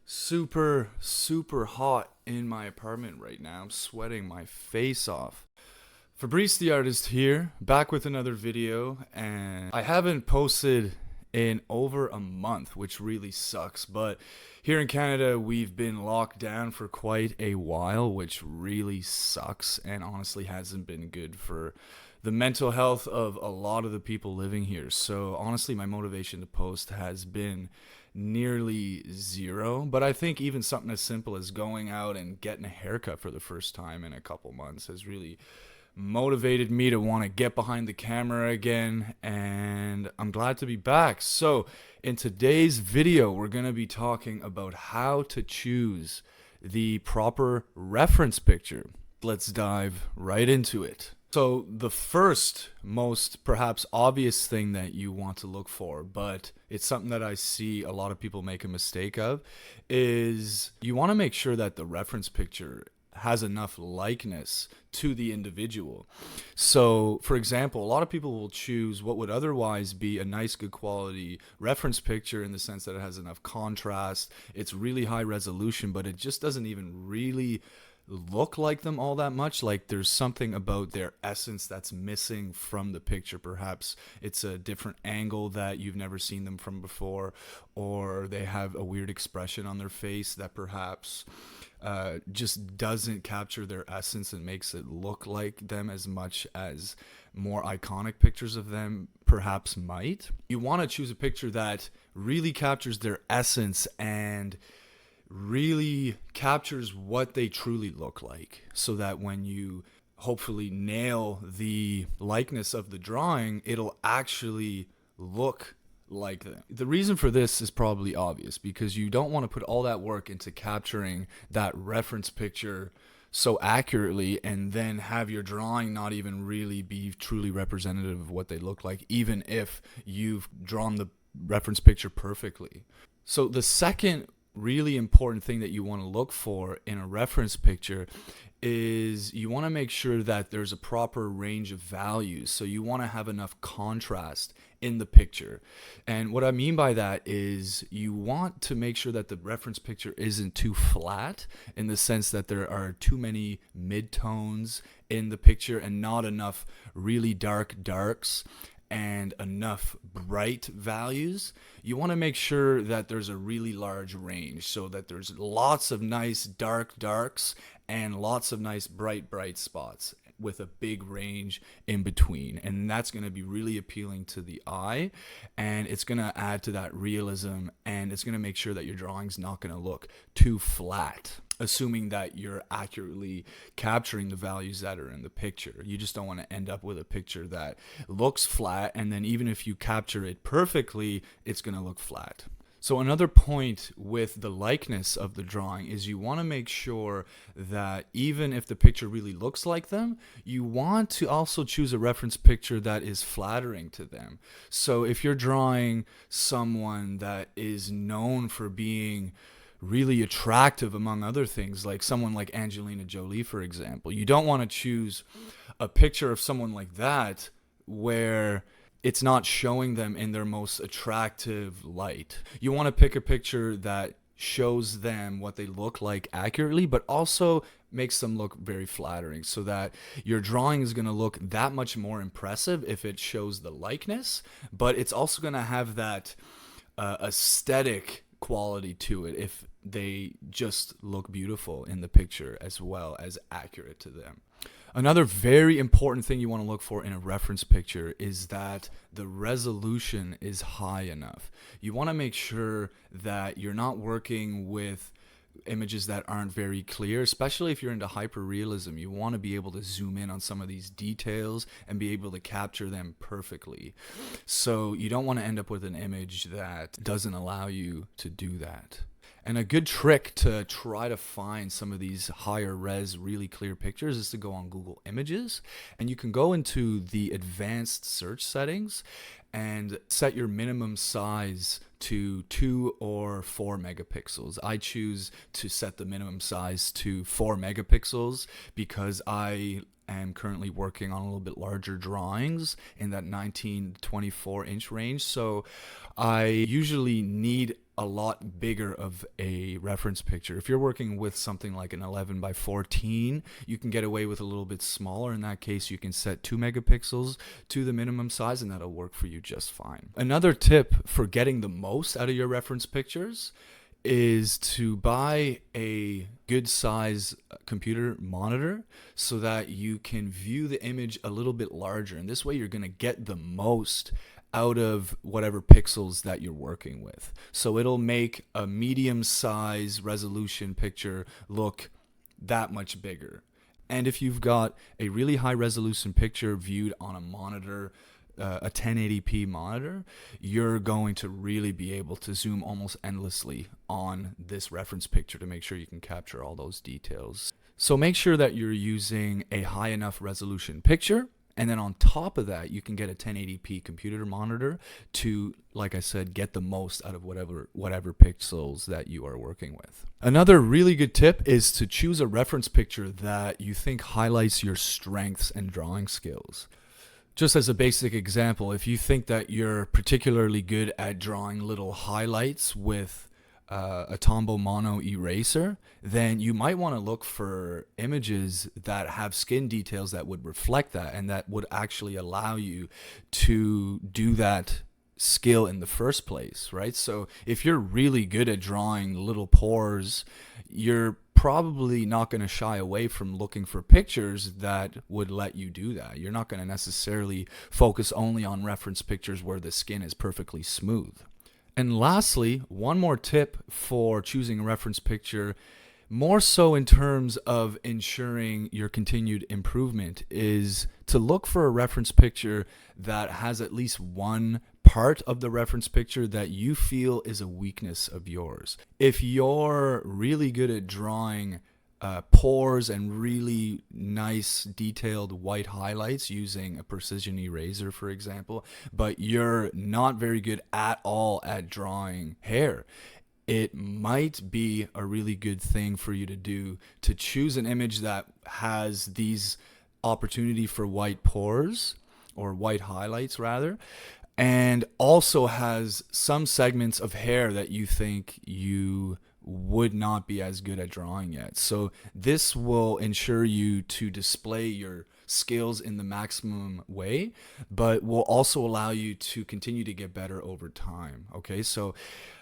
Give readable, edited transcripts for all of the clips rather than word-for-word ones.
Super hot in my apartment right now. I'm sweating my face off. Fabrice the artist here, back with another video, and I haven't posted in over a month, which really sucks. But here in Canada, we've been locked down for quite a while, which really sucks and honestly hasn't been good for the mental health of a lot of the people living here. So honestly, my motivation to post has been nearly zero. But I think even something as simple as going out and getting a haircut for the first time in a couple months has really motivated me to want to get behind the camera again, and I'm glad to be back. So in today's video, we're going to be talking about how to choose the proper reference picture. Let's dive right into it. So the first most perhaps obvious thing that you want to look for, but it's something that I see a lot of people make a mistake of, is you want to make sure that the reference picture has enough likeness to the individual. So, for example, a lot of people will choose what would otherwise be a nice, good quality reference picture in the sense that it has enough contrast, it's really high resolution, but it just doesn't even really look like them all that much. Like there's something about their essence that's missing from the picture. Perhaps it's a different angle that you've never seen them from before, or they have a weird expression on their face that perhaps just doesn't capture their essence and makes it look like them as much as more iconic pictures of them perhaps might. You want to choose a picture that really captures their essence and really captures what they truly look like, so that when you hopefully nail the likeness of the drawing, it'll actually look like them. The reason for this is probably obvious, because you don't want to put all that work into capturing that reference picture so accurately and then have your drawing not even really be truly representative of what they look like, even if you've drawn the reference picture perfectly. So the second really important thing that you want to look for in a reference picture is you want to make sure that there's a proper range of values. So you want to have enough contrast in the picture. And what I mean by that is you want to make sure that the reference picture isn't too flat, in the sense that there are too many midtones in the picture and not enough really dark darks and enough bright values. You want to make sure that there's a really large range, so that there's lots of nice dark darks and lots of nice bright spots with a big range in between. And that's going to be really appealing to the eye, and it's going to add to that realism, and it's going to make sure that your drawing's not going to look too flat, assuming that you're accurately capturing the values that are in the picture. You just don't want to end up with a picture that looks flat, and then even if you capture it perfectly, it's going to look flat. So another point with the likeness of the drawing is you want to make sure that even if the picture really looks like them, you want to also choose a reference picture that is flattering to them. So if you're drawing someone that is known for being really attractive among other things, like someone like Angelina Jolie, for example, you don't want to choose a picture of someone like that where it's not showing them in their most attractive light. You want to pick a picture that shows them what they look like accurately, but also makes them look very flattering, so that your drawing is going to look that much more impressive if it shows the likeness, but it's also going to have that aesthetic quality to it if they just look beautiful in the picture as well as accurate to them. Another very important thing you want to look for in a reference picture is that the resolution is high enough. You want to make sure that you're not working with images that aren't very clear, especially if you're into hyperrealism. You want to be able to zoom in on some of these details and be able to capture them perfectly. So you don't want to end up with an image that doesn't allow you to do that. And a good trick to try to find some of these higher res, really clear pictures is to go on Google Images, and you can go into the advanced search settings and set your minimum size to 2 or 4 megapixels. I choose to set the minimum size to 4 megapixels because I am currently working on a little bit larger drawings in that 19 to 24 inch range. So I usually need a lot bigger of a reference picture. If you're working with something like an 11 by 14, you can get away with a little bit smaller. In that case, you can set 2 megapixels to the minimum size, and that'll work for you just fine. Another tip for getting the most out of your reference pictures is to buy a good size computer monitor so that you can view the image a little bit larger, and this way you're going to get the most out of whatever pixels that you're working with. So it'll make a medium size resolution picture look that much bigger. And if you've got a really high resolution picture viewed on a monitor, a 1080p monitor, you're going to really be able to zoom almost endlessly on this reference picture to make sure you can capture all those details. So make sure that you're using a high enough resolution picture, and then on top of that, you can get a 1080p computer monitor to, like I said, get the most out of whatever pixels that you are working with. Another really good tip is to choose a reference picture that you think highlights your strengths and drawing skills. Just as a basic example, if you think that you're particularly good at drawing little highlights with a Tombow Mono eraser, then you might want to look for images that have skin details that would reflect that and that would actually allow you to do that skill in the first place, right? So if you're really good at drawing little pores, you're probably not going to shy away from looking for pictures that would let you do that. You're not going to necessarily focus only on reference pictures where the skin is perfectly smooth. And lastly, one more tip for choosing a reference picture, more so in terms of ensuring your continued improvement, is to look for a reference picture that has at least one part of the reference picture that you feel is a weakness of yours. If you're really good at drawing pores and really nice detailed white highlights using a precision eraser, for example, but you're not very good at all at drawing hair, it might be a really good thing for you to do to choose an image that has these opportunity for white pores, or white highlights rather, and also has some segments of hair that you think you would not be as good at drawing yet. So this will ensure you to display your skills in the maximum way, but will also allow you to continue to get better over time. Okay, so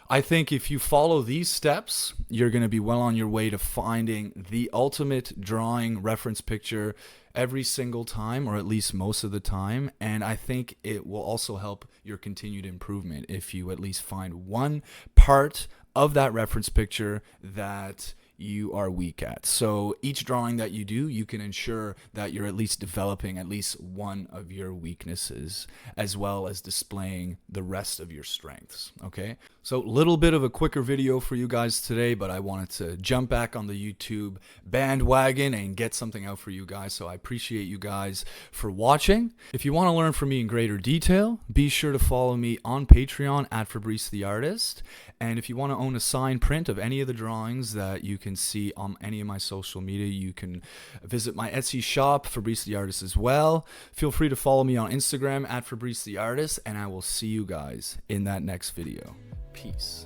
I think if you follow these steps, you're going to be well on your way to finding the ultimate drawing reference picture every single time, or at least most of the time. And I think it will also help your continued improvement if you at least find one part of that reference picture that you are weak at. So each drawing that you do, you can ensure that you're at least developing at least one of your weaknesses, as well as displaying the rest of your strengths. Okay, so a little bit of a quicker video for you guys today, but I wanted to jump back on the YouTube bandwagon and get something out for you guys. So I appreciate you guys for watching. If you want to learn from me in greater detail, be sure to follow me on Patreon at Fabrice the Artist. And if you want to own a signed print of any of the drawings that you can see on any of my social media, you can visit my Etsy shop, Fabrice the Artist, as well. Feel free to follow me on Instagram at Fabrice the Artist, and I will see you guys in that next video. Peace.